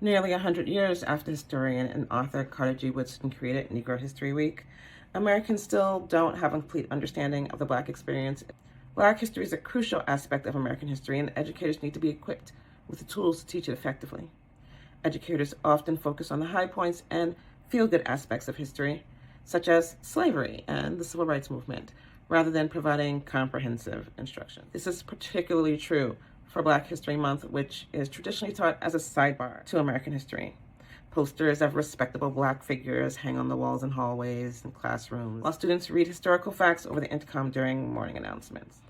Nearly 100 years after historian and author Carter G. Woodson created Negro History Week, Americans still don't have a complete understanding of the Black experience. Black history is a crucial aspect of American history, and educators need to be equipped with the tools to teach it effectively. Educators often focus on the high points and feel-good aspects of history, such as slavery and the Civil Rights Movement, rather than providing comprehensive instruction. This is particularly true for Black History Month, which is traditionally taught as a sidebar to American history. Posters of respectable Black figures hang on the walls in hallways and classrooms, while students read historical facts over the intercom during morning announcements.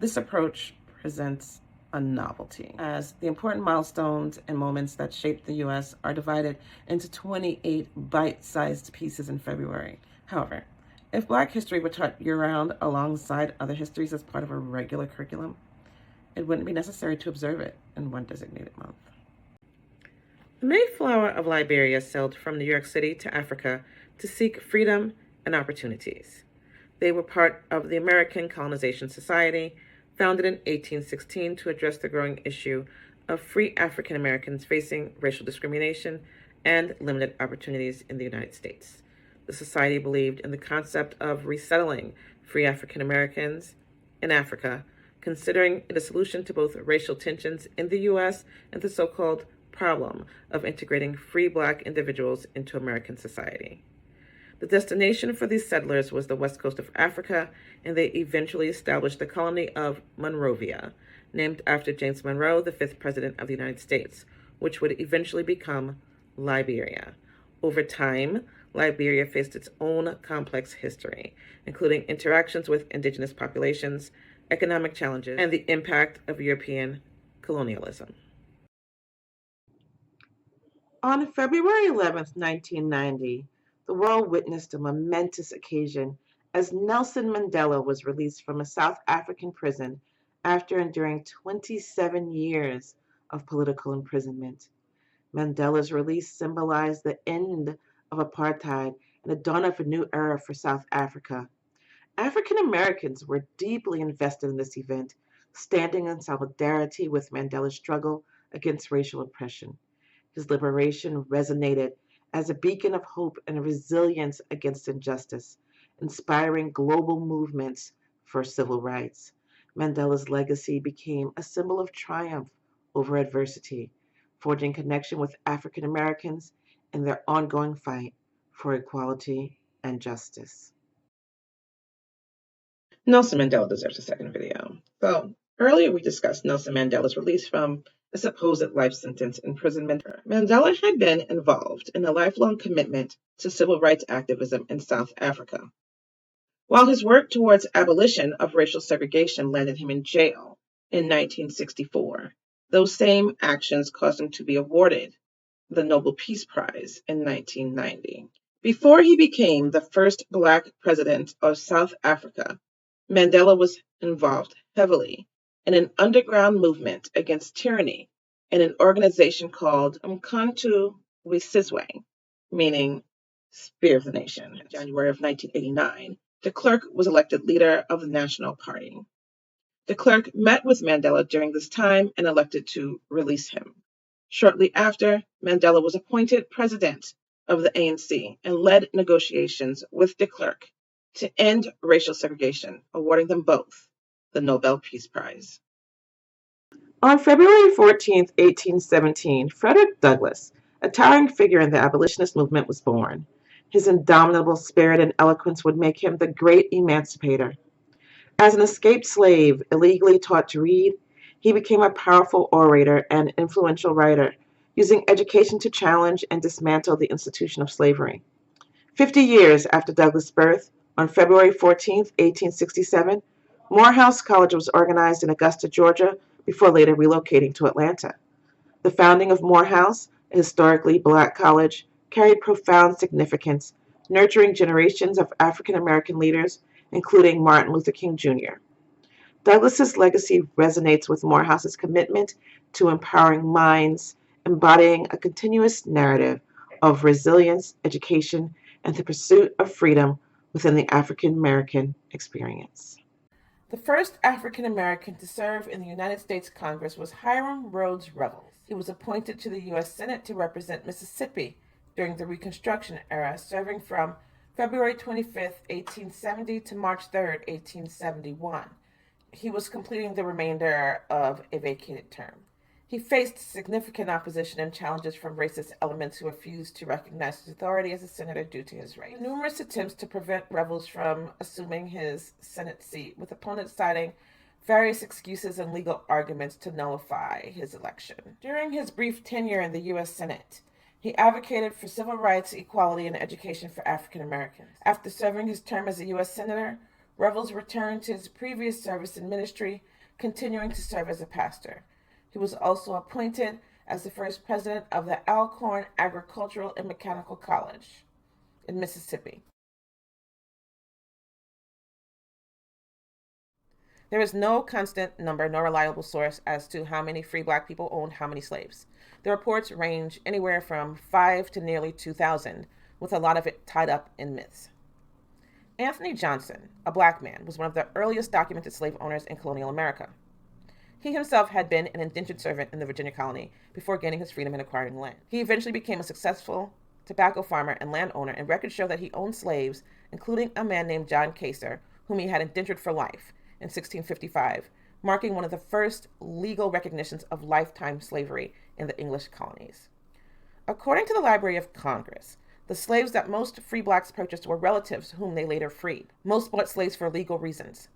This approach presents a novelty, as the important milestones and moments that shaped the U.S. are divided into 28 bite-sized pieces in February. However, if Black history were taught year-round alongside other histories as part of a regular curriculum, it wouldn't be necessary to observe it in one designated month. The Mayflower of Liberia sailed from New York City to Africa to seek freedom and opportunities. They were part of the American Colonization Society, founded in 1816 to address the growing issue of free African Americans facing racial discrimination and limited opportunities in the United States. The society believed in the concept of resettling free African Americans in Africa, considering it a solution to both racial tensions in the U.S. and the so-called problem of integrating free Black individuals into American society. The destination for these settlers was the west coast of Africa, and they eventually established the colony of Monrovia, named after James Monroe, the 5th President of the United States, which would eventually become Liberia. Over time, Liberia faced its own complex history, including interactions with indigenous populations, economic challenges, and the impact of European colonialism. On February 11th, 1990, the world witnessed a momentous occasion as Nelson Mandela was released from a South African prison after enduring 27 years of political imprisonment. Mandela's release symbolized the end of apartheid and the dawn of a new era for South Africa. African Americans were deeply invested in this event, standing in solidarity with Mandela's struggle against racial oppression. His liberation resonated as a beacon of hope and resilience against injustice, inspiring global movements for civil rights. Mandela's legacy became a symbol of triumph over adversity, forging connection with African Americans in their ongoing fight for equality and justice. Nelson Mandela deserves a second video. So, earlier we discussed Nelson Mandela's release from a supposed life sentence imprisonment. Mandela had been involved in a lifelong commitment to civil rights activism in South Africa. While his work towards abolition of racial segregation landed him in jail in 1964, those same actions caused him to be awarded the Nobel Peace Prize in 1990. Before he became the first Black president of South Africa, Mandela was involved heavily in an underground movement against tyranny in an organization called Umkhonto weSizwe, meaning Spear of the Nation. In January of 1989, de Klerk was elected leader of the National Party. De Klerk met with Mandela during this time and elected to release him. Shortly after, Mandela was appointed president of the ANC and led negotiations with de Klerk to end racial segregation, awarding them both the Nobel Peace Prize. On February 14, 1817, Frederick Douglass, a towering figure in the abolitionist movement, was born. His indomitable spirit and eloquence would make him the great emancipator. As an escaped slave, illegally taught to read, he became a powerful orator and influential writer, using education to challenge and dismantle the institution of slavery. 50 years after Douglass' birth, on February 14, 1867, Morehouse College was organized in Augusta, Georgia, before later relocating to Atlanta. The founding of Morehouse, a historically Black college, carried profound significance, nurturing generations of African American leaders, including Martin Luther King Jr. Douglass's legacy resonates with Morehouse's commitment to empowering minds, embodying a continuous narrative of resilience, education, and the pursuit of freedom within the African American experience. The first African American to serve in the United States Congress was Hiram Rhodes Revels. He was appointed to the U.S. Senate to represent Mississippi during the Reconstruction Era, serving from February 25, 1870 to March 3, 1871. He was completing the remainder of a vacated term. He faced significant opposition and challenges from racist elements who refused to recognize his authority as a senator due to his race. Numerous attempts to prevent Revels from assuming his Senate seat, with opponents citing various excuses and legal arguments to nullify his election. During his brief tenure in the U.S. Senate, he advocated for civil rights, equality, and education for African Americans. After serving his term as a U.S. Senator, Revels returned to his previous service in ministry, continuing to serve as a pastor. He was also appointed as the first president of the Alcorn Agricultural and Mechanical College in Mississippi. There is no constant number nor reliable source as to how many free black people owned how many slaves. The reports range anywhere from 5 to nearly 2,000, with a lot of it tied up in myths. Anthony Johnson, a black man, was one of the earliest documented slave owners in colonial America. He himself had been an indentured servant in the Virginia colony before gaining his freedom and acquiring land. He eventually became a successful tobacco farmer and landowner, and records show that he owned slaves, including a man named John Kaser, whom he had indentured for life in 1655, marking one of the first legal recognitions of lifetime slavery in the English colonies. According to the Library of Congress, the slaves that most free blacks purchased were relatives whom they later freed. Most bought slaves for legal reasons.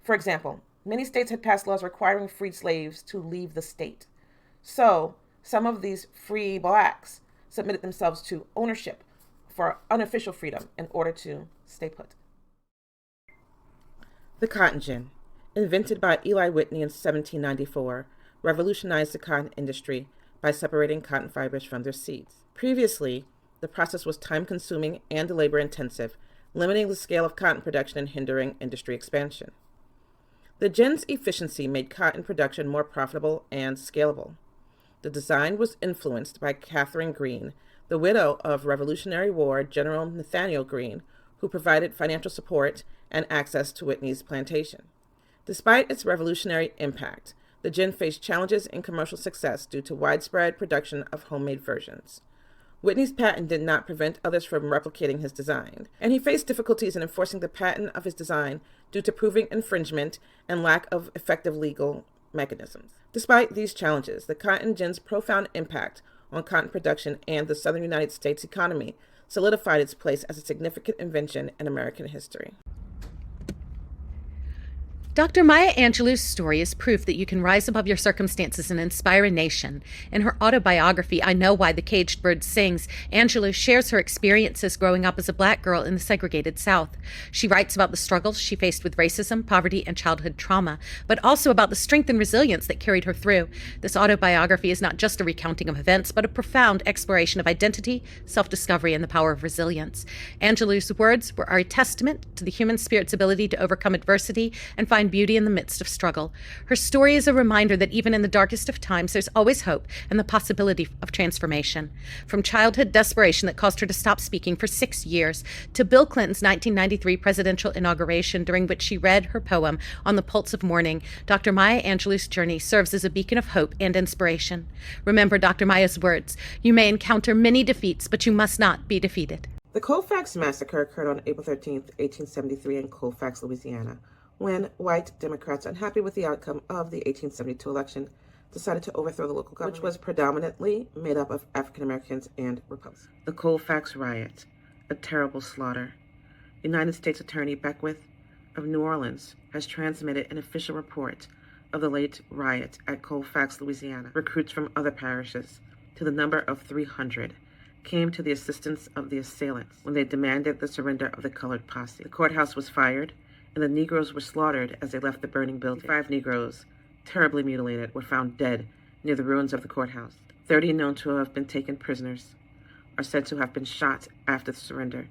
For example, many states had passed laws requiring freed slaves to leave the state. So, some of these free blacks submitted themselves to ownership for unofficial freedom in order to stay put. The cotton gin, invented by Eli Whitney in 1794, revolutionized the cotton industry by separating cotton fibers from their seeds. Previously, the process was time-consuming and labor-intensive, limiting the scale of cotton production and hindering industry expansion. The gin's efficiency made cotton production more profitable and scalable. The design was influenced by Catherine Greene, the widow of Revolutionary War General Nathaniel Greene, who provided financial support and access to Whitney's plantation. Despite its revolutionary impact, the gin faced challenges in commercial success due to widespread production of homemade versions. Whitney's patent did not prevent others from replicating his design, and he faced difficulties in enforcing the patent of his design due to proving infringement and lack of effective legal mechanisms. Despite these challenges, the cotton gin's profound impact on cotton production and the southern United States economy solidified its place as a significant invention in American history. Dr. Maya Angelou's story is proof that you can rise above your circumstances and inspire a nation. In her autobiography, I Know Why the Caged Bird Sings, Angelou shares her experiences growing up as a black girl in the segregated South. She writes about the struggles she faced with racism, poverty, and childhood trauma, but also about the strength and resilience that carried her through. This autobiography is not just a recounting of events, but a profound exploration of identity, self-discovery, and the power of resilience. Angelou's words are a testament to the human spirit's ability to overcome adversity and find beauty in the midst of struggle. Her story is a reminder that even in the darkest of times, there's always hope and the possibility of transformation. From childhood desperation that caused her to stop speaking for 6 years, to Bill Clinton's 1993 presidential inauguration, during which she read her poem On the Pulse of Morning, Dr. Maya Angelou's journey serves as a beacon of hope and inspiration. Remember Dr. Maya's words: you may encounter many defeats, but you must not be defeated. The Colfax Massacre occurred on April 13, 1873 in Colfax, Louisiana, when white Democrats, unhappy with the outcome of the 1872 election, decided to overthrow the local government, which was predominantly made up of African Americans and Republicans. The Colfax riot, a terrible slaughter. United States Attorney Beckwith of New Orleans has transmitted an official report of the late riot at Colfax, Louisiana. Recruits from other parishes, to the number of 300, came to the assistance of the assailants when they demanded the surrender of the colored posse. The courthouse was fired, and the Negroes were slaughtered as they left the burning building. 5 Negroes, terribly mutilated, were found dead near the ruins of the courthouse. 30 known to have been taken prisoners are said to have been shot after the surrender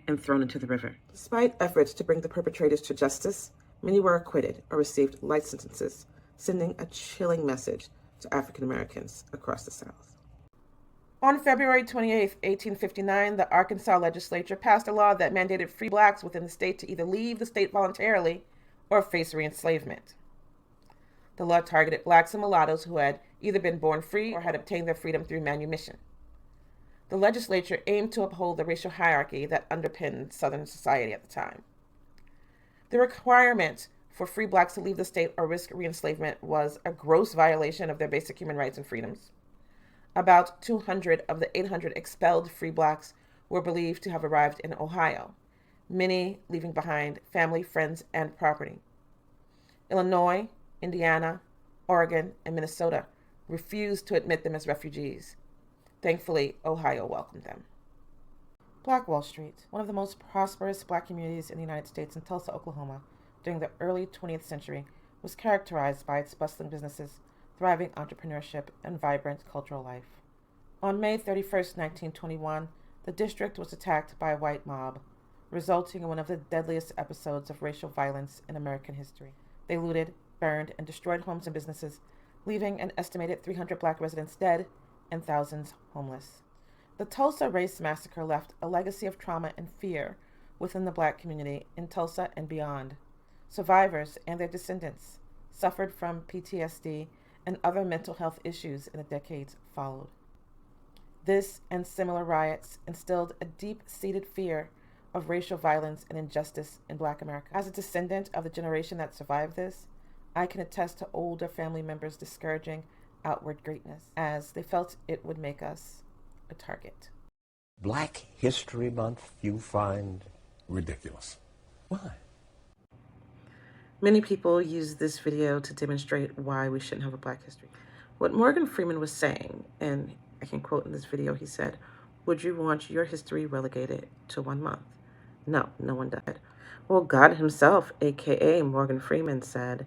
and thrown into the river. Despite efforts to bring the perpetrators to justice, many were acquitted or received light sentences, sending a chilling message to African Americans across the South. On February 28, 1859, the Arkansas legislature passed a law that mandated free blacks within the state to either leave the state voluntarily or face re-enslavement. The law targeted blacks and mulattoes who had either been born free or had obtained their freedom through manumission. The legislature aimed to uphold the racial hierarchy that underpinned Southern society at the time. The requirement for free blacks to leave the state or risk re-enslavement was a gross violation of their basic human rights and freedoms. About 200 of the 800 expelled free blacks were believed to have arrived in Ohio, many leaving behind family, friends, and property. Illinois, Indiana, Oregon, and Minnesota refused to admit them as refugees. Thankfully, Ohio welcomed them. Black Wall Street, one of the most prosperous black communities in the United States in Tulsa, Oklahoma, during the early 20th century, was characterized by its bustling businesses, thriving entrepreneurship, and vibrant cultural life. On May 31, 1921, the district was attacked by a white mob, resulting in one of the deadliest episodes of racial violence in American history. They looted, burned, and destroyed homes and businesses, leaving an estimated 300 black residents dead and thousands homeless. The Tulsa Race Massacre left a legacy of trauma and fear within the black community in Tulsa and beyond. Survivors and their descendants suffered from PTSD and other mental health issues in the decades followed. This and similar riots instilled a deep-seated fear of racial violence and injustice in Black America. As a descendant of the generation that survived this, I can attest to older family members discouraging outward greatness, as they felt it would make us a target. Black History Month you find ridiculous. why? Many people use this video to demonstrate why we shouldn't have a Black history. What Morgan Freeman was saying, and I can quote in this video, he said, "Would you want your history relegated to 1 month?" No, no one did. Well, God himself, aka Morgan Freeman, said,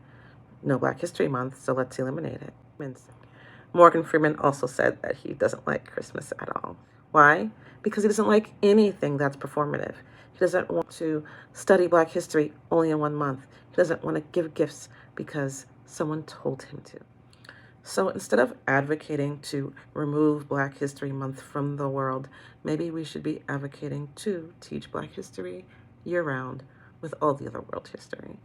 "No Black History Month, so let's eliminate it." Morgan Freeman also said that he doesn't like Christmas at all. Why? Because he doesn't like anything that's performative. He doesn't want to study Black history only in 1 month. He doesn't want to give gifts because someone told him to. So instead of advocating to remove Black History Month from the world, maybe we should be advocating to teach Black history year-round with all the other world history.